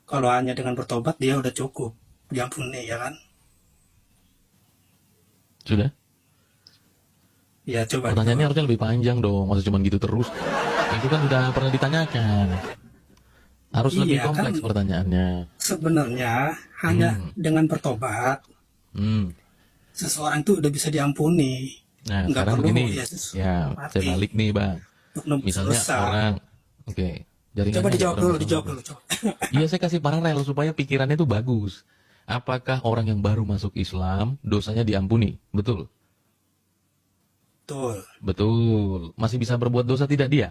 Kalau hanya dengan bertobat dia udah cukup diampuni, ya kan? Sudah? Ya coba Pertanyaannya dijawab. harusnya lebih panjang dong, masa cuma gitu terus. Itu kan sudah pernah ditanyakan. Harus lebih Iya kan, kompleks pertanyaannya. sebenarnya hanya Hmm. dengan bertobat Hmm. seseorang itu udah bisa diampuni. Nah, Nggak sekarang perlu begini. Yesus Ya, saya mati balik nih, Bang. untuk nembus Misalnya dosa. orang, oke, Coba jaringannya agak dijawab kurang dulu, bagus. dijawab dulu, coba. Iya, saya kasih paralel supaya pikirannya itu bagus. Apakah orang yang baru masuk Islam, dosanya diampuni? Betul? Betul, Betul. Masih bisa berbuat dosa tidak dia?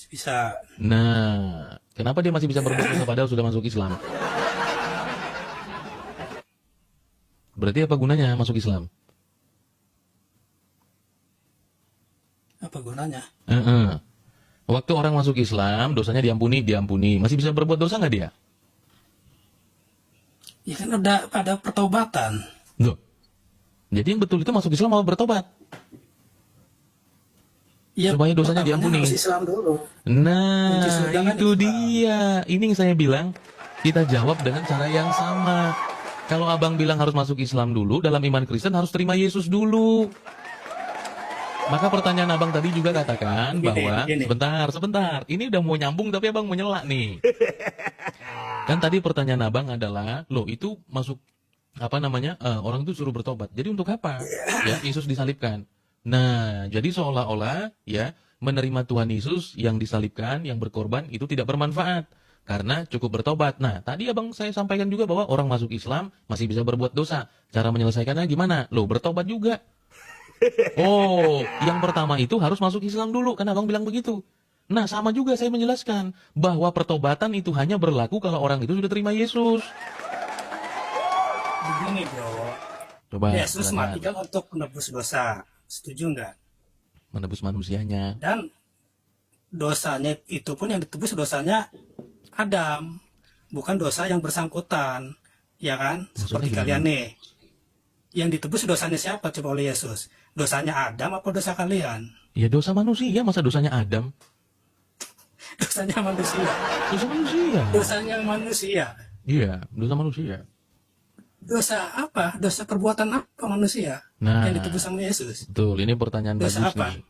bisa. Nah, kenapa dia masih bisa berbuat dosa padahal sudah masuk Islam? Berarti apa gunanya masuk Islam? Apa gunanya? Heeh. Waktu orang masuk Islam, dosanya diampuni. Masih bisa berbuat dosa nggak dia? Ya kan udah ada pertobatan. Loh. Jadi yang betul itu masuk Islam mau bertobat. Ya, Supaya dosanya pertamanya diampuni. harus Islam dulu. Kunci Nah, surga kan itu Islam. dia. Ini yang saya bilang, kita jawab dengan cara yang sama. Kalau abang bilang harus masuk Islam dulu, dalam iman Kristen harus terima Yesus dulu. Maka pertanyaan abang tadi juga katakan bahwa, Begini. sebentar. Ini udah mau nyambung tapi abang mau nyela nih. Kan tadi pertanyaan abang adalah, loh itu masuk, apa namanya, orang itu suruh bertobat. Jadi untuk apa? Ya, Yesus disalibkan. Nah, jadi seolah-olah ya menerima Tuhan Yesus yang disalibkan, yang berkorban itu tidak bermanfaat karena cukup bertobat. Nah, tadi abang saya sampaikan juga bahwa orang masuk Islam masih bisa berbuat dosa. Cara menyelesaikannya gimana? Loh, bertobat juga. Oh, yang pertama itu harus masuk Islam dulu, kan abang bilang begitu. Nah, sama juga saya menjelaskan bahwa pertobatan itu hanya berlaku kalau orang itu sudah terima Yesus. Begini bro, Coba, Yesus mati silakan. kan untuk menebus dosa. Setuju nggak? Menebus manusianya. Dan dosanya itu pun yang ditebus dosanya Adam, bukan dosa yang bersangkutan, ya kan? Maksudnya Seperti gimana? kalian nih, yang ditebus dosanya siapa coba oleh Yesus? Dosanya Adam apa dosa kalian? Ya dosa manusia, masa dosanya Adam? Dosanya manusia. Dosa manusia. Dosanya manusia. Iya, dosa manusia. Dosa apa? Dosa perbuatan apa manusia Nah, yang ditebus sama Yesus? betul, ini pertanyaan Dosa bagus apa? nih.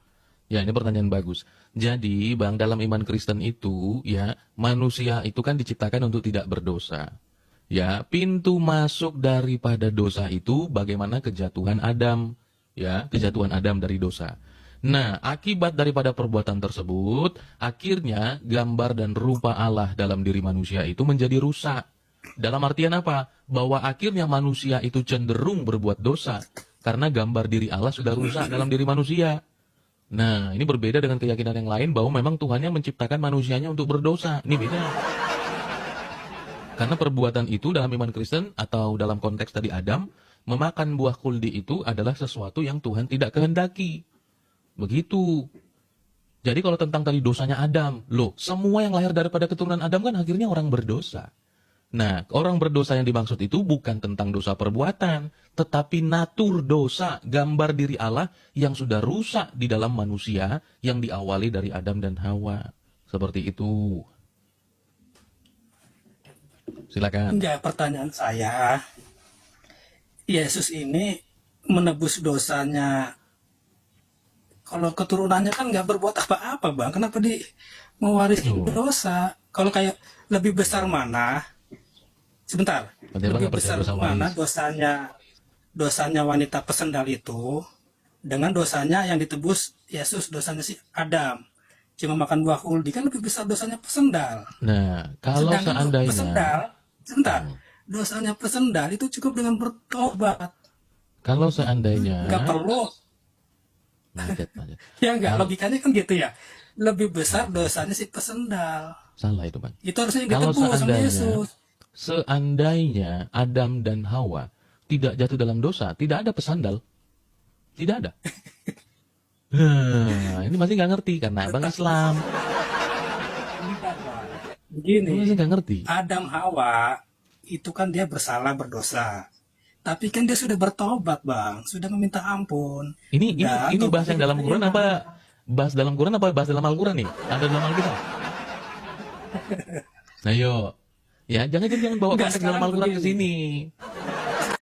Ya, ini pertanyaan bagus. Jadi, Bang, dalam iman Kristen itu, ya, manusia itu kan diciptakan untuk tidak berdosa. Ya, pintu masuk daripada dosa itu bagaimana kejatuhan Adam. Ya, kejatuhan Adam dari dosa. Nah, akibat daripada perbuatan tersebut, akhirnya gambar dan rupa Allah dalam diri manusia itu menjadi rusak. Dalam artian apa? Bahwa akhirnya manusia itu cenderung berbuat dosa karena gambar diri Allah sudah rusak dalam diri manusia. Nah, ini berbeda dengan keyakinan yang lain bahwa memang Tuhan yang menciptakan manusianya untuk berdosa. Ini beda. Karena perbuatan itu dalam iman Kristen atau dalam konteks tadi Adam, memakan buah kuldi itu adalah sesuatu yang Tuhan tidak kehendaki. Begitu. Jadi kalau tentang tadi dosanya Adam, loh, semua yang lahir daripada keturunan Adam kan akhirnya orang berdosa. Nah, orang berdosa yang dimaksud itu bukan tentang dosa perbuatan, tetapi natur dosa, gambar diri Allah yang sudah rusak di dalam manusia yang diawali dari Adam dan Hawa. Seperti itu. Silakan. Enggak, pertanyaan saya, Yesus ini menebus dosanya. Kalau keturunannya kan nggak berbuat apa-apa, Bang. Kenapa di mewarisi Loh, dosa? Kalau kayak lebih besar mana? Sebentar. berarti abang Lebih nggak percaya besar dosa mana waris. dosanya wanita pesendal itu dengan dosanya yang ditebus Yesus, dosanya si Adam. Cuma makan buah kuldi kan lebih besar dosanya pesendal. Nah, kalau Sedangkan seandainya, pesendal, sebentar. Dosanya pesendal itu cukup dengan bertobat. kalau seandainya, Nggak perlu. macet, macet. Ya enggak, Kalau, logikanya kan gitu ya. Lebih besar dosanya si pesendal. salah itu, Bang. Itu harusnya yang Kalau ditebus sama seandainya, Yesus. seandainya Adam dan Hawa tidak jatuh dalam dosa, tidak ada pesandal. Tidak ada. Nah, ini masih nggak ngerti karena abang Islam. Ini masih Begini, nggak ngerti. Adam Hawa itu kan dia bersalah berdosa. Tapi kan dia sudah bertobat, Bang. Sudah meminta ampun. Dan Ini bahas yang tobatnya dalam Quran diterima. apa? Bahas dalam Quran apa bahas dalam Al-Quran nih? Ada dalam Alkitab? Nah, yuk. Ya, jangan bawa Enggak, konteks dalam sekarang Al-Quran ke begini. sini.